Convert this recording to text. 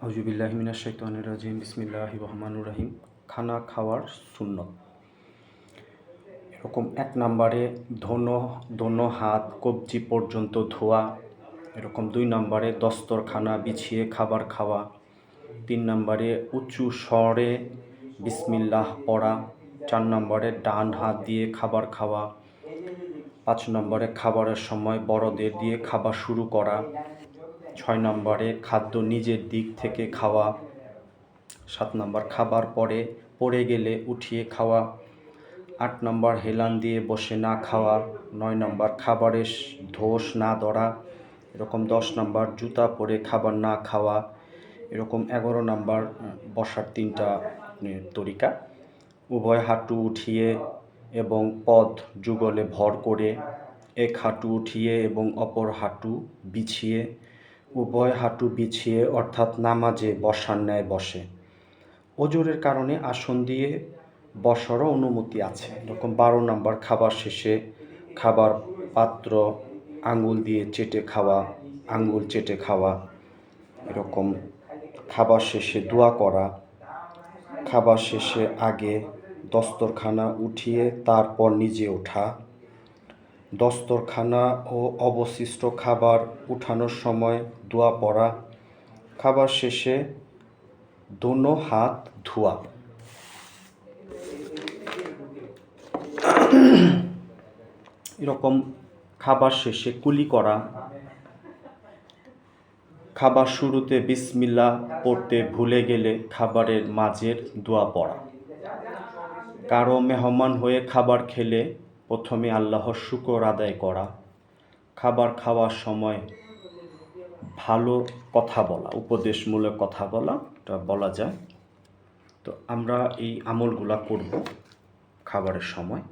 আউযুবিল্লাহি মিনাশ শাইতানির রাজিম বিসমিল্লাহির রহমানির রহিম। খানা খাওয়ার সুন্নত। এরকম 1 নম্বরে দোনো হাত কবজি পর্যন্ত ধোয়া। এরকম 2 নম্বরে দস্তরখানা বিছিয়ে খাবার খাওয়া। 3 নম্বরে উঁচু স্বরে বিসমিল্লাহ পড়া। 4 নম্বরে ডান হাত দিয়ে খাবার খাওয়া। 5 নম্বরে খাবারের সময় বড়দের দিয়ে খাবার শুরু করা। 6 নম্বরে খাদ্য নিজের দিক থেকে খাওয়া। 7 নম্বর খাবার পড়ে গেলে উঠিয়ে খাওয়া। 8 নম্বর হেলান দিয়ে বসে না খাওয়া। 9 নম্বর খাবারের ধোঁস না ধরা। এরকম 10 নম্বর জুতা পরে খাবার না খাওয়া। এরকম 11 নম্বর বসার 3টা তরিকা। উভয় হাঁটু উঠিয়ে এবং পদ যুগলে ভর করে, এক হাঁটু উঠিয়ে এবং অপর হাঁটু বিছিয়ে, উভয় হাঁটু বিছিয়ে অর্থাৎ নামাজে বসার ন্যায় বসে। ওজরের কারণে আসন দিয়ে বসারও অনুমতি আছে। এরকম 12 নম্বর খাবার শেষে খাবার পাত্র আঙুল দিয়ে চেটে খাওয়া। এরকম খাবার শেষে দোয়া করা। খাবার শেষে আগে দস্তরখানা উঠিয়ে তারপর নিজে ওঠা। দস্তরখানা ও অবশিষ্ট খাবার উঠানোর সময় দোয়া পড়া। খাবার শেষে দোনো হাত ধোয়া। এরকম খাবার শেষে কুলি করা। খাবার শুরুতে বিসমিল্লাহ পড়তে ভুলে গেলে খাবারের মাঝের দোয়া পড়া। কারো মেহমান হয়ে খাবার খেলে প্রথমে আল্লাহর শুকর আদায় করা। খাবার খাওয়ার সময় ভালো কথা বলা, উপদেশমূলক কথা বলা যায়। তো আমরা এই আমলগুলা করব খাবারের সময়।